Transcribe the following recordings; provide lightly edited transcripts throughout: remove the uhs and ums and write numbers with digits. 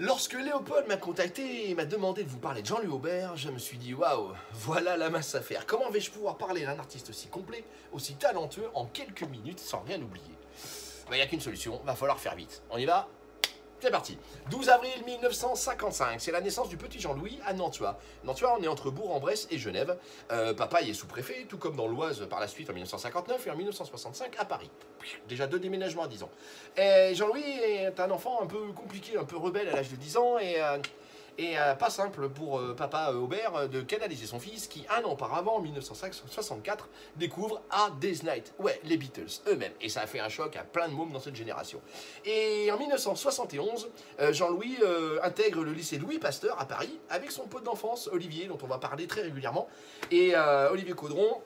Lorsque Léopold m'a contacté et m'a demandé de vous parler de Jean-Louis Aubert, je me suis dit waouh, voilà la masse à faire. Comment vais-je pouvoir parler d'un artiste aussi complet, aussi talentueux en quelques minutes sans rien oublier? Il n'y a qu'une solution, va falloir faire vite. On y va? C'est parti. 12 avril 1955, c'est la naissance du petit Jean-Louis à Nantua. Nantua, on est entre Bourg-en-Bresse et Genève. Papa y est sous-préfet, tout comme dans l'Oise par la suite en 1959 et en 1965 à Paris. Déjà 2 déménagements à 10 ans. Jean-Louis est un enfant un peu compliqué, un peu rebelle à l'âge de 10 ans et pas simple pour papa Aubert de canaliser son fils qui, un an auparavant, en 1964, découvre A Day's Night. Ouais, les Beatles eux-mêmes. Et ça a fait un choc à plein de mômes dans cette génération. Et en 1971, Jean-Louis intègre le lycée Louis Pasteur à Paris avec son pote d'enfance, Olivier, dont on va parler très régulièrement. Et Olivier Caudron,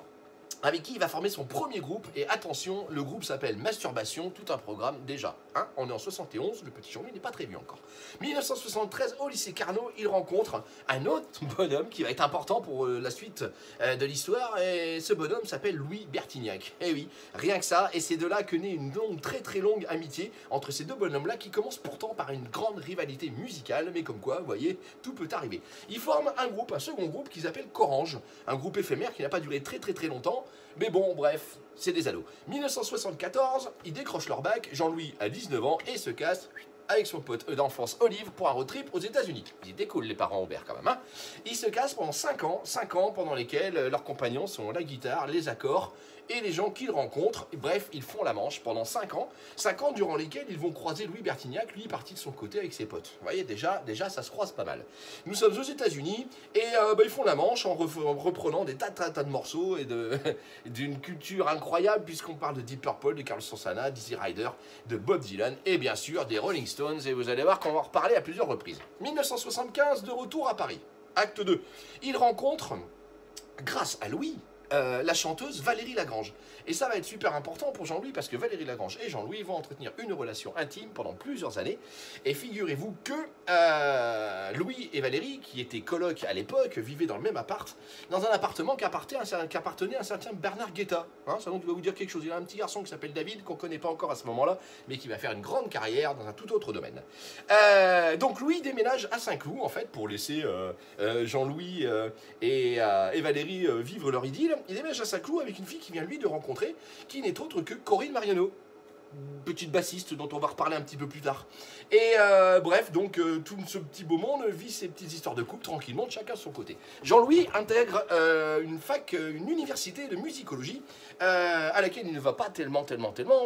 avec qui il va former son premier groupe. Et attention, le groupe s'appelle Masturbation, tout un programme déjà. Hein, on est en 71, le petit Jean-Louis n'est pas très vieux encore. 1973, au lycée Carnot, il rencontre un autre bonhomme qui va être important pour la suite de l'histoire. Et ce bonhomme s'appelle Louis Bertignac. Et oui, rien que ça. Et c'est de là que naît une longue, très très longue amitié entre ces deux bonhommes-là qui commence pourtant par une grande rivalité musicale. Mais comme quoi, vous voyez, tout peut arriver. Ils forment un groupe, un second groupe qui s'appelle Corange. Un groupe éphémère qui n'a pas duré très très très longtemps. Mais bon, bref, c'est des ados. 1974, ils décrochent leur bac, Jean-Louis a 19 ans et se casse avec son pote d'enfance Olive pour un road trip aux États-Unis. Ils étaient cool les parents Aubert quand même. Hein, ils se cassent pendant 5 ans pendant lesquels leurs compagnons sont la guitare, les accords et les gens qu'ils rencontrent. Bref, ils font la manche pendant 5 ans. 5 ans durant lesquels ils vont croiser Louis Bertignac, lui parti de son côté avec ses potes. Vous voyez, déjà ça se croise pas mal. Nous sommes aux États-Unis et ils font la manche en reprenant des tas de morceaux et d'une culture incroyable puisqu'on parle de Deep Purple, de Carlos Santana, d'Easy Rider, de Bob Dylan et bien sûr des Rolling Stones. Et vous allez voir qu'on va en reparler à plusieurs reprises. 1975, de retour à Paris. Acte 2. Il rencontre, grâce à Louis, la chanteuse Valérie Lagrange. Et ça va être super important pour Jean-Louis parce que Valérie Lagrange et Jean-Louis vont entretenir une relation intime pendant plusieurs années. Et figurez-vous que Louis et Valérie, qui étaient colocs à l'époque, vivaient dans le même appart, dans un appartement qui appartenait à un certain Bernard Guetta. Hein, ça donc doit vous dire quelque chose. Il y a un petit garçon qui s'appelle David, qu'on ne connaît pas encore à ce moment-là, mais qui va faire une grande carrière dans un tout autre domaine. Donc Louis déménage à Saint-Cloud, en fait, pour laisser Jean-Louis et Valérie vivre leur idylle. Il déménage à Saint-Cloud avec une fille qui vient lui de rencontrer, qui n'est autre que Corinne Mariano, petite bassiste dont on va reparler un petit peu plus tard. Et bref, donc tout ce petit beau monde vit ses petites histoires de couple tranquillement, chacun de son côté. Jean-Louis intègre une université de musicologie à laquelle il ne va pas tellement,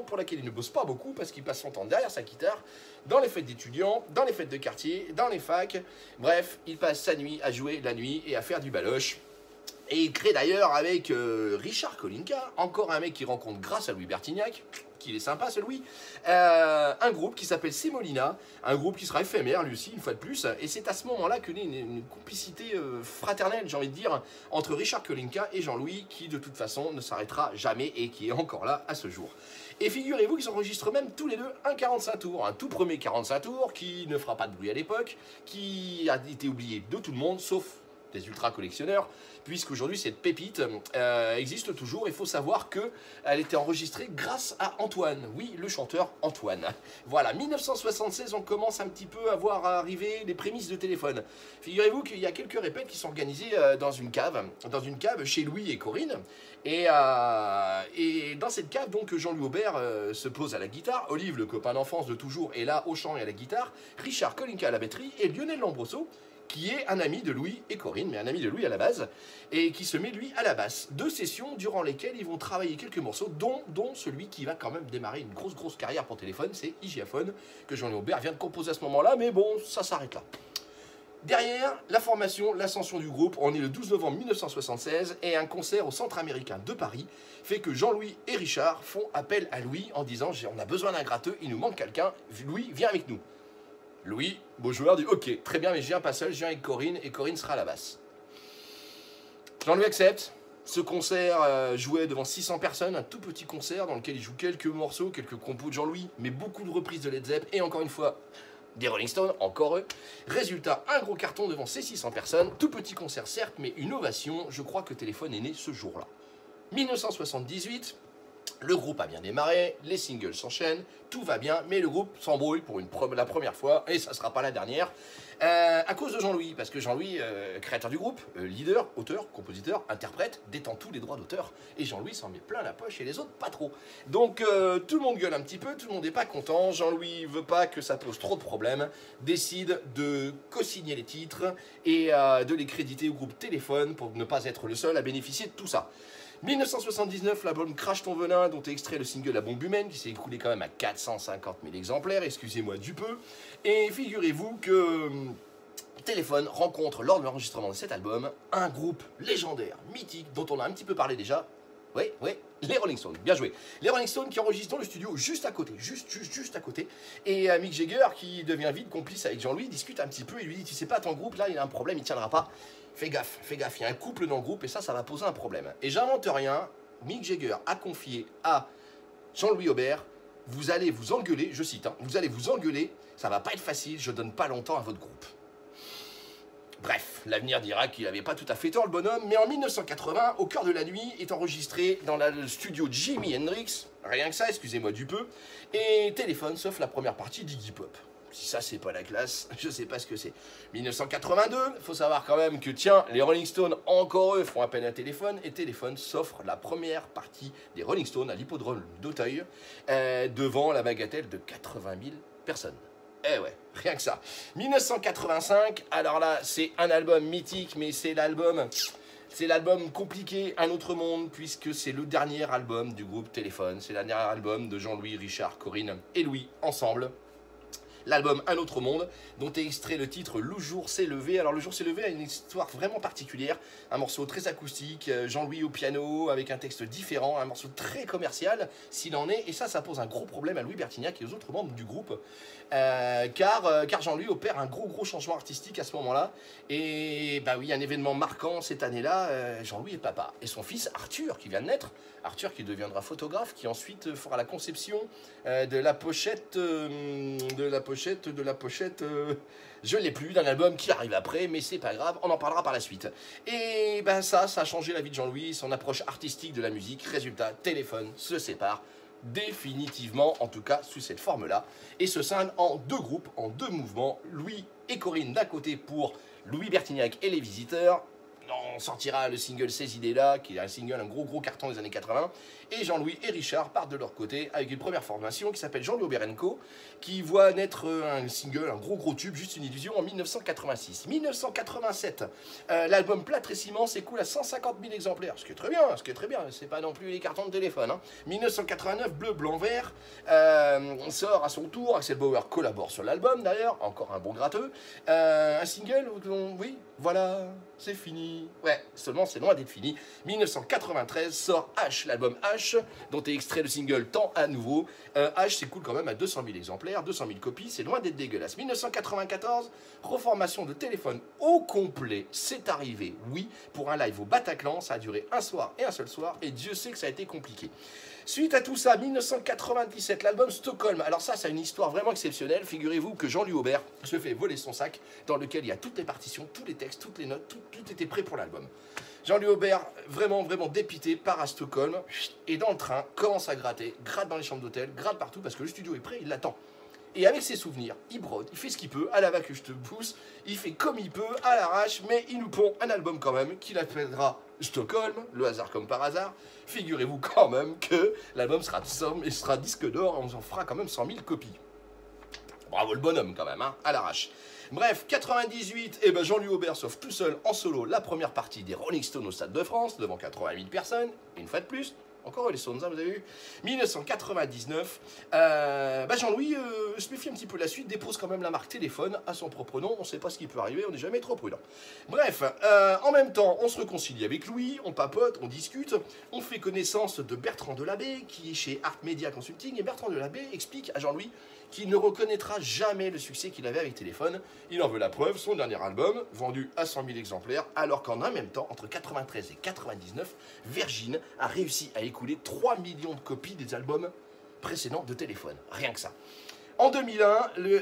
pour laquelle il ne bosse pas beaucoup parce qu'il passe son temps derrière sa guitare, dans les fêtes d'étudiants, dans les fêtes de quartier, dans les facs. Bref, il passe sa nuit à jouer la nuit et à faire du baloche. Et il crée d'ailleurs avec Richard Kolinka, encore un mec qu'il rencontre grâce à Louis Bertignac, qu'il est sympa ce Louis, un groupe qui s'appelle Semolina, un groupe qui sera éphémère lui aussi une fois de plus, et c'est à ce moment-là que naît une complicité fraternelle, j'ai envie de dire, entre Richard Kolinka et Jean-Louis, qui de toute façon ne s'arrêtera jamais et qui est encore là à ce jour. Et figurez-vous qu'ils enregistrent même tous les deux un 45 tours, un tout premier 45 tours qui ne fera pas de bruit à l'époque, qui a été oublié de tout le monde, sauf des ultra collectionneurs, puisqu'aujourd'hui cette pépite existe toujours. Il faut savoir qu'elle était enregistrée grâce à Antoine, oui, le chanteur Antoine. Voilà, 1976, on commence un petit peu à voir arriver les prémices de téléphone. Figurez-vous qu'il y a quelques répètes qui sont organisées dans une cave chez Louis et Corinne. Et dans cette cave, donc, Jean-Louis Aubert se pose à la guitare, Olive, le copain d'enfance de toujours, est là au chant et à la guitare, Richard Kolinka à la batterie et Lionel Lombroso, qui est un ami de Louis et Corinne, mais un ami de Louis à la base, et qui se met lui à la basse. 2 sessions durant lesquelles ils vont travailler quelques morceaux, dont celui qui va quand même démarrer une grosse carrière pour téléphone, c'est Hygiaphone, que Jean-Louis Aubert vient de composer à ce moment-là, mais bon, ça s'arrête là. Derrière, la formation, l'ascension du groupe, on est le 12 novembre 1976, et un concert au Centre américain de Paris fait que Jean-Louis et Richard font appel à Louis en disant « On a besoin d'un gratteux, il nous manque quelqu'un, Louis, viens avec nous ». Louis, beau joueur, dit ok, très bien, mais je viens pas seul, je viens avec Corinne, et Corinne sera à la basse. Jean-Louis accepte. Ce concert jouait devant 600 personnes, un tout petit concert dans lequel il joue quelques morceaux, quelques compos de Jean-Louis, mais beaucoup de reprises de Led Zepp, et encore une fois, des Rolling Stones, encore eux. Résultat, un gros carton devant ces 600 personnes, tout petit concert certes, mais une ovation. Je crois que Téléphone est né ce jour-là. 1978, Le groupe a bien démarré, les singles s'enchaînent, tout va bien, mais le groupe s'embrouille pour la première fois, et ça ne sera pas la dernière, à cause de Jean-Louis, parce que Jean-Louis, créateur du groupe, leader, auteur, compositeur, interprète, détend tous les droits d'auteur, et Jean-Louis s'en met plein la poche et les autres pas trop. Donc tout le monde gueule un petit peu, tout le monde n'est pas content, Jean-Louis veut pas que ça pose trop de problèmes, décide de co-signer les titres et de les créditer au groupe Téléphone pour ne pas être le seul à bénéficier de tout ça. 1979, l'album Crache ton venin, dont est extrait le single La bombe humaine, qui s'est écoulé quand même à 450 000 exemplaires, excusez-moi du peu. Et figurez-vous que Téléphone rencontre lors de l'enregistrement de cet album un groupe légendaire, mythique, dont on a un petit peu parlé déjà. Oui, les Rolling Stones, bien joué. Les Rolling Stones qui enregistrent dans le studio juste à côté, juste à côté. Et Mick Jagger, qui devient vite complice avec Jean-Louis, discute un petit peu et lui dit, tu sais pas, ton groupe là, il a un problème, il tiendra pas. Fais gaffe, il y a un couple dans le groupe et ça va poser un problème. Et j'invente rien, Mick Jagger a confié à Jean-Louis Aubert, vous allez vous engueuler, je cite, hein, vous allez vous engueuler, ça va pas être facile, je donne pas longtemps à votre groupe. Bref, l'avenir dira qu'il n'avait pas tout à fait tort le bonhomme, mais en 1980, Au cœur de la nuit est enregistré dans le studio Jimi Hendrix, rien que ça, excusez-moi du peu, et Téléphone sauf la première partie d'Iggy Pop. Si ça c'est pas la classe, je sais pas ce que c'est. 1982, faut savoir quand même que tiens, les Rolling Stones, encore eux, font appel à Téléphone, et Téléphone s'offre la première partie des Rolling Stones à l'hippodrome d'Auteuil, devant la bagatelle de 80 000 personnes. Eh ouais, rien que ça. 1985, alors là, c'est un album mythique, mais c'est l'album compliqué, Un autre monde, puisque c'est le dernier album du groupe Téléphone. C'est le dernier album de Jean-Louis, Richard, Corinne et Louis ensemble. L'album Un autre monde, dont est extrait le titre Le jour s'est levé. Alors le jour s'est levé a une histoire vraiment particulière, un morceau très acoustique, Jean-Louis au piano avec un texte différent, un morceau très commercial s'il en est, et ça pose un gros problème à Louis Bertignac et aux autres membres du groupe, car Jean-Louis opère un gros changement artistique à ce moment-là, et bah oui, un événement marquant cette année-là, Jean-Louis est papa, et son fils Arthur qui vient de naître, Arthur qui deviendra photographe, qui ensuite fera la conception de la pochette, je l'ai plus, d'un album qui arrive après, mais c'est pas grave, on en parlera par la suite. Et ben ça a changé la vie de Jean-Louis, son approche artistique de la musique. Résultat, Téléphone se sépare définitivement, en tout cas sous cette forme-là, et se scinde en deux groupes, en deux mouvements, Louis et Corinne d'un côté pour Louis Bertignac et les Visiteurs. On sortira le single Ces idées-là, qui est un gros carton des années 80, et Jean-Louis et Richard partent de leur côté avec une première formation qui s'appelle Jean-Louis Aubert & Co, qui voit naître un single, un gros tube, Juste une illusion, en 1986. 1987, l'album Plâtre et Ciment s'écoule à 150 000 exemplaires, ce qui est très bien, c'est pas non plus les cartons de téléphone. Hein. 1989, Bleu, Blanc, Vert sort à son tour, Axel Bauer collabore sur l'album d'ailleurs, encore un bon gratteux, un single, oui, voilà, c'est fini. Ouais, seulement c'est loin d'être fini. 1993 sort H, l'album H, dont est extrait le single Temps à nouveau. H s'écoule quand même à 200 000 exemplaires, 200 000 copies, c'est loin d'être dégueulasse. 1994, reformation de Téléphone au complet, c'est arrivé, oui, pour un live au Bataclan, ça a duré un soir et un seul soir, et Dieu sait que ça a été compliqué. Suite à tout ça, 1997, l'album Stockholm. Alors ça, c'est une histoire vraiment exceptionnelle. Figurez-vous que Jean-Louis Aubert se fait voler son sac, dans lequel il y a toutes les partitions, tous les textes, toutes les notes, tout était prêt pour l'album. Jean-Louis Aubert, vraiment dépité, part à Stockholm, et dans le train, commence à gratte dans les chambres d'hôtel, gratte partout, parce que le studio est prêt, il l'attend. Et avec ses souvenirs, il brode, il fait ce qu'il peut, à la va que je te pousse, il fait comme il peut, à l'arrache, mais il nous pond un album quand même, qu'il appellera Stockholm, le hasard comme par hasard. Figurez-vous quand même que l'album sera disque d'or, on en fera quand même 100 000 copies. Bravo le bonhomme quand même, hein, à l'arrache. Bref, 98, et ben Jean-Louis Aubert s'offre tout seul en solo la première partie des Rolling Stones au Stade de France, devant 80 000 personnes, une fois de plus. Encore les Stones, hein, vous avez vu. 1999, Jean-Louis se méfie un petit peu de la suite, dépose quand même la marque Téléphone à son propre nom. On ne sait pas ce qui peut arriver, on n'est jamais trop prudent. Bref, en même temps, on se réconcilie avec Louis, on papote, on discute, on fait connaissance de Bertrand Delabé, qui est chez Art Media Consulting, et Bertrand Delabé explique à Jean-Louis qu'il ne reconnaîtra jamais le succès qu'il avait avec Téléphone. Il en veut la preuve, son dernier album, vendu à 100 000 exemplaires, alors qu'en même temps, entre 93 et 99, Virgin a réussi à écouler 3 millions de copies des albums précédents de Téléphone. Rien que ça. En 2001, le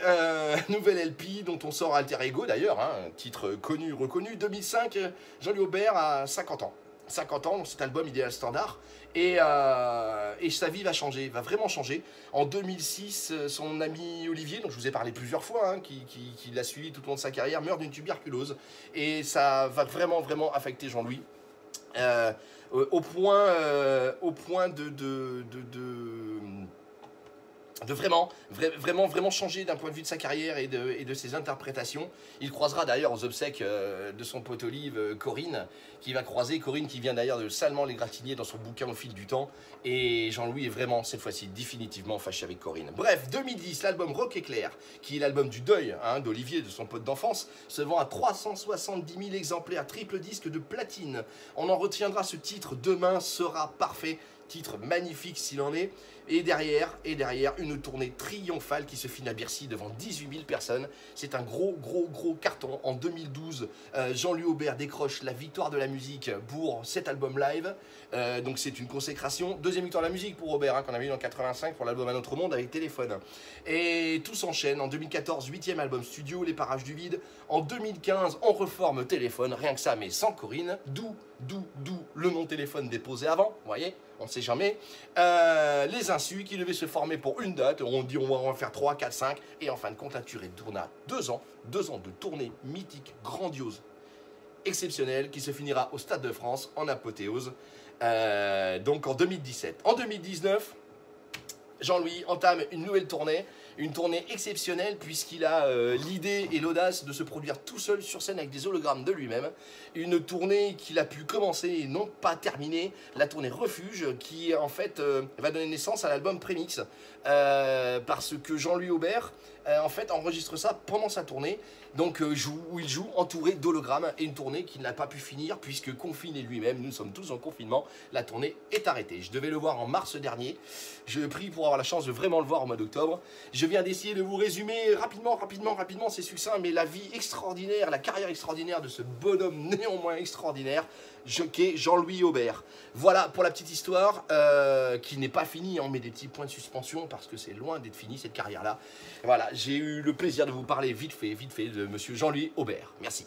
nouvel LP dont on sort Alter Ego d'ailleurs, hein, un titre connu, reconnu. 2005, Jean-Louis Aubert a 50 ans. 50 ans, donc cet album Idéal Standard, et sa vie va changer, va vraiment changer. En 2006, son ami Olivier, dont je vous ai parlé plusieurs fois, hein, qui l'a suivi tout au long de sa carrière, meurt d'une tuberculose, et ça va vraiment, vraiment affecter Jean-Louis. Au point de vraiment changer d'un point de vue de sa carrière et de ses interprétations. Il croisera d'ailleurs aux obsèques de son pote Olive, Corinne, qui va croiser Corinne, qui vient d'ailleurs de salement l'égratigner dans son bouquin Au fil du temps. Et Jean-Louis est vraiment, cette fois-ci, définitivement fâché avec Corinne. Bref, 2010, l'album Rock Éclair, qui est l'album du deuil hein, d'Olivier, de son pote d'enfance, se vend à 370 000 exemplaires, triple disque de platine. On en retiendra ce titre, Demain sera parfait. Titre magnifique s'il en est, et derrière, une tournée triomphale qui se finit à Bercy devant 18 000 personnes. C'est un gros carton. En 2012, Jean-Louis Aubert décroche la victoire de la musique pour cet album live, donc c'est une consécration. Deuxième victoire de la musique pour Aubert, hein, qu'on avait eu en 85 pour l'album Un autre monde avec Téléphone. Et tout s'enchaîne. En 2014, 8e album studio, Les parages du vide. En 2015, on reforme Téléphone, rien que ça, mais sans Corinne, d'où le nom Téléphone déposé avant, vous voyez, on ne sait jamais. Les Insus qui devaient se former pour une date, on dit on va en faire 3, 4, 5, et en fin de compte la durée tourna 2 ans de tournée mythique, grandiose, exceptionnelle, qui se finira au Stade de France en apothéose, donc en 2017. En 2019, Jean-Louis entame une nouvelle tournée, une tournée exceptionnelle puisqu'il a l'idée et l'audace de se produire tout seul sur scène avec des hologrammes de lui-même. Une tournée qu'il a pu commencer et non pas terminer, la tournée Refuge, qui en fait va donner naissance à l'album Prémix, parce que Jean-Louis Aubert en fait enregistre ça pendant sa tournée, donc où il joue entouré d'hologrammes, et une tournée qu'il n'a pas pu finir puisque confiné lui-même, nous sommes tous en confinement, la tournée est arrêtée. Je devais le voir en mars dernier, je prie pour avoir la chance de vraiment le voir au mois d'octobre. Je viens d'essayer de vous résumer rapidement, c'est succinct, mais la vie extraordinaire, la carrière extraordinaire de ce bonhomme néanmoins extraordinaire, qu'est Jean-Louis Aubert. Voilà pour la petite histoire, qui n'est pas finie, on met des petits points de suspension parce que c'est loin d'être fini cette carrière-là. Voilà, j'ai eu le plaisir de vous parler vite fait de monsieur Jean-Louis Aubert. Merci.